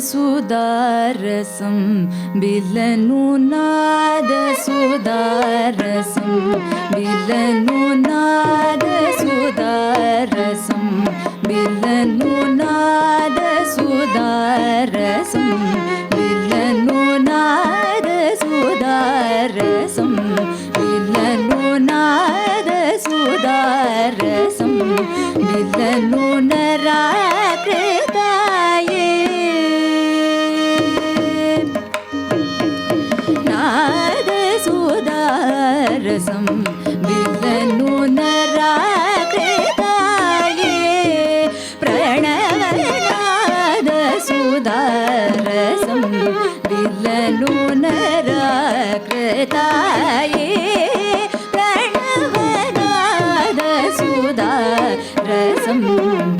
सुदारसं बिलनु नाद सुदारसं बिलनु नाद सुदारसं बिलनु नाद सुदारसं बिलनु नाद सुदारसं बिलनु नाद सुदारसं बिलनु नराकृताये सुदारसं बिलनु नराकृताये प्रणवनाद सुदारसं बिलनु नराकृताये प्रणवनाद सुदारसं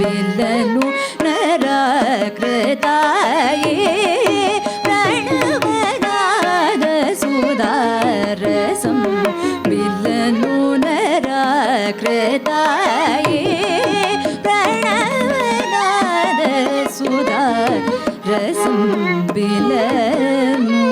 बिलनु नराकृताये सुदारसं बिलनु नराकृताये प्रणवनाद सुदारसं बिलनु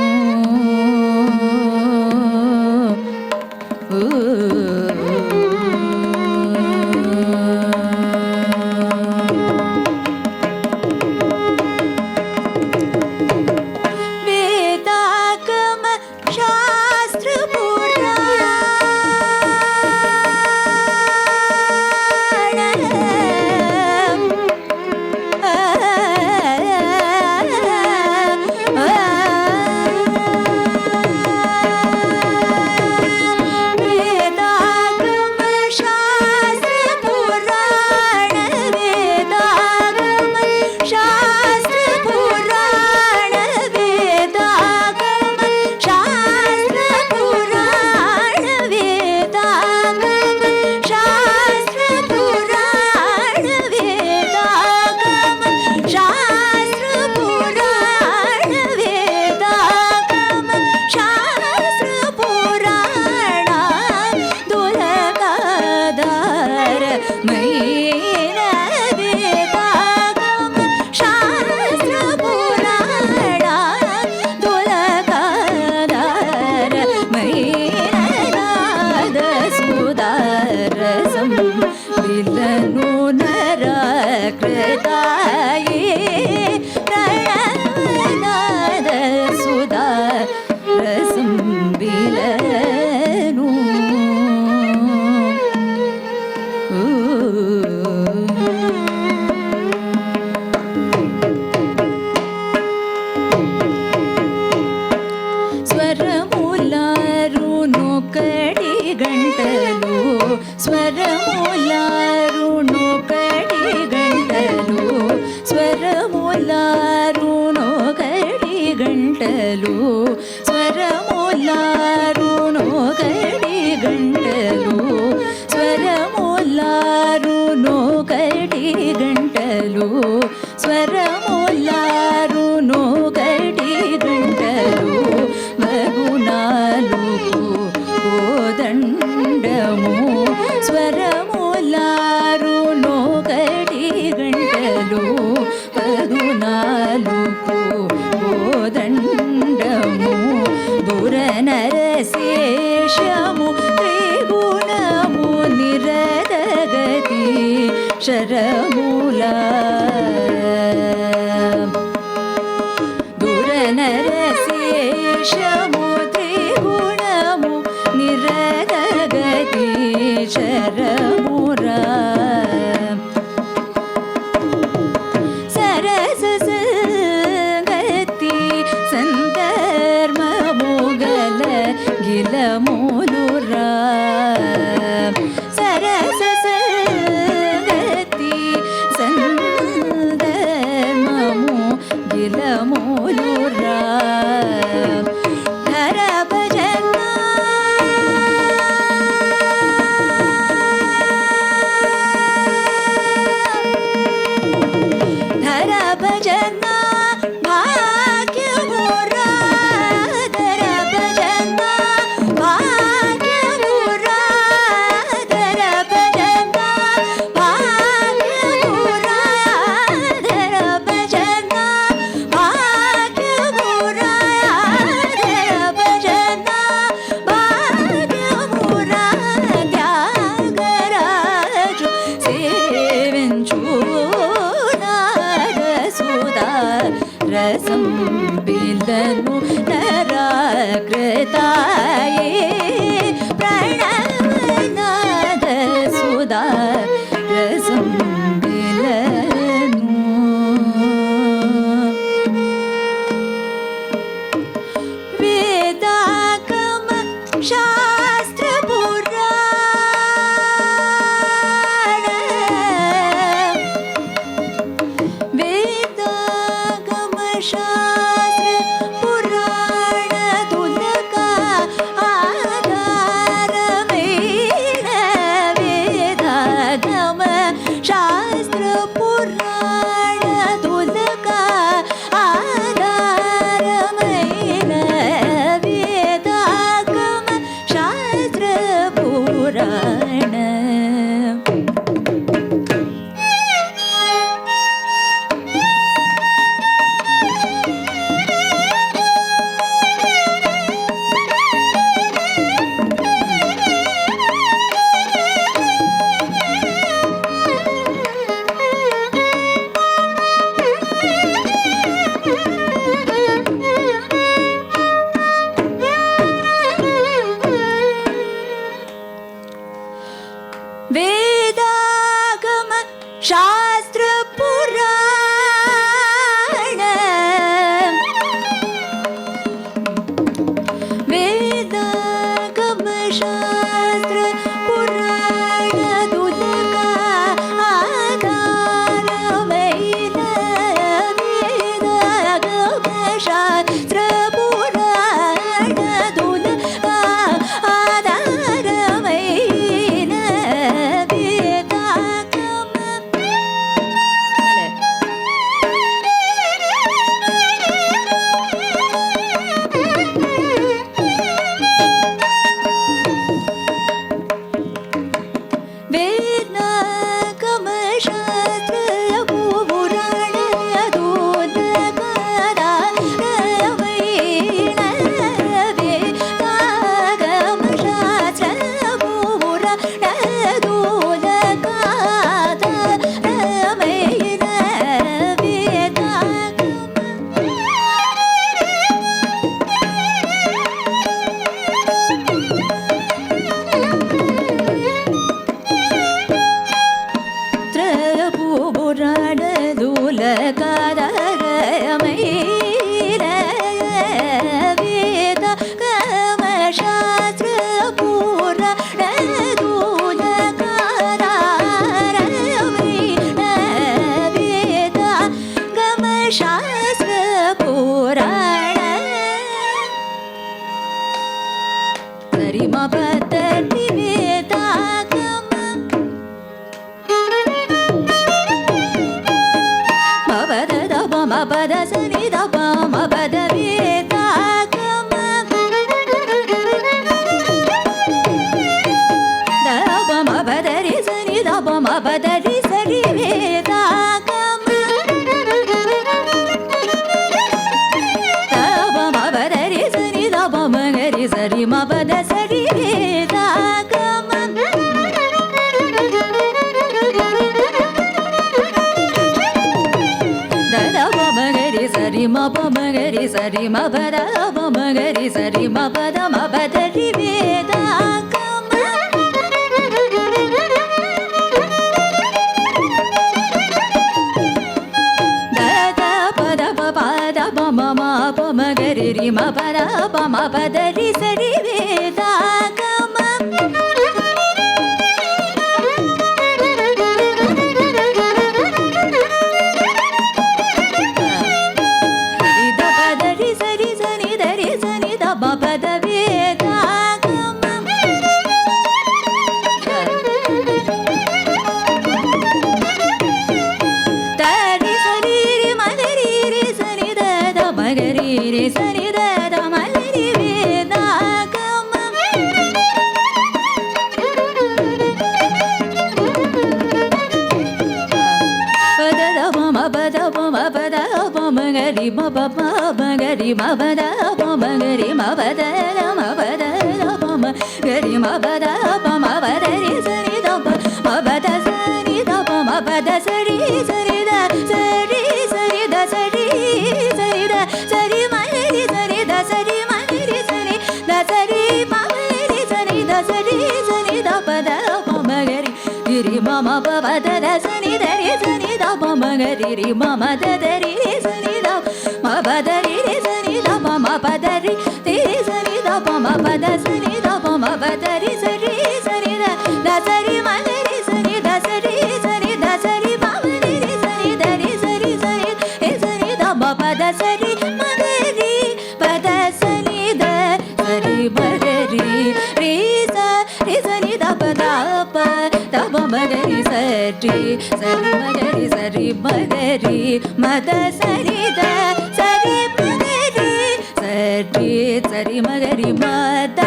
बिलनु नराकृताये प्रणवनाद सुदारसं बिलनु स्वरमुलारुनु कडी गंटलु स्वरमुलारुनु कडी गंटलु स्वरमुलारुनु कडी गंटलु स्वरमुलारुनु कडी गंटलु स्वरमुलारुनु कडी गंटलु स्वरमुलारुनु कडी गंटलु बहुनालुगु कोदंडमु स्वरमुलारुनु कडी गंटलु बहुनालुगु कोदंडमु दुरनरशेषमु त्रिगुणमु निरदगति शरमूला दुरनरशेषमु त्रिगुणमु निरदगति शरमुरा सरस संगति संधर्ममुगल गिलमूलुरा सरस संगति संधर्ममुगल వెంచూనాద సుధా రసం బిందను నరాకృతాయే ప్రణవనాద సుధా రసం బిందను వేదాగమ శాస్త్ర పురాణ వేదాగమ శాస్త్ర పురాణ తులక ఆధారమైన వేదాగమ శాస్త్ర పురాణ తులక ఆధారమైన వేదాగమ శాస్త్ర పురాణ वेदागम शास्त्र पुराण वेदागम शास्त्र पुराण तुलका आधारమైన वेदागम शास्त्र पुराण तुलका आधारమైన वेदागम शास्त्र पुराण तुलका आधारమైన वेदागम शास्त्र पुराण तुलका आधारమైన புராண துலகாதாரமைர வேதாகம சாஸ்திர புராண துலகாதாரமைர வேதாகம சாஸ்திர புராண சரிமபதரி வேதாகம மபத சனி தப மபத வேதாகம தப மபதரி சனி தப மபதரி சரி வேதாகம தப மபதரி சனி தப மகரி சரி மபத சரி வேதாகம சரி மபமகரி சரி மபத மகரி சரி மபத மபதரி வேதாகம தத பத பத பம பமகரி ரி மபத பமபதரி சரி வேதாகம பத வேதாகம தரி சரி மகரி சனி தத மகரி சனி தத மகரி வேதாகம பத பத மகரி மப மகரி மபத மகரி மபத மபத மகரி மபத மபதரி சனி தப மபத சனி தப மபத சரி சரி த சரி சரி த சரி சரி த சரி மகரி சரி த சரி மகரி சரி த சரி மகரி சரி த சரி சரி த பத மகரி ரி மம பத த சனி தரி சனி த மகரி ரி மம த தரி சனி த ம பத ரி சனி த மம பத ரி திரி சனி த மம பத சனி த மம பத ரி சரி சரி த த சரி மகரி சரி த சரி சரி த சரி மகரி சரி தரி சரி சரி சரி த ம பத சரி மகரி பத சனி த சரி மகரி ரி ச ரி சனி த பத ப த மகரி சரி சரி மகரி சரி மகரி மத சரி த சரி மகரி சரி சரி மகரி மத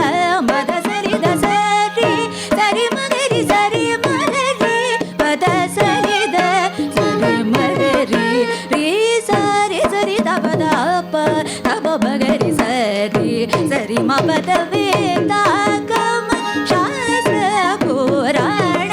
மத சரி த சரி சரி மகரி சரி மகரி மத சரி த சரி மகரி ரி சரி சரி த பத ப த மகரி சரி சரி ம பத வேத கம சாஸ்திர புராண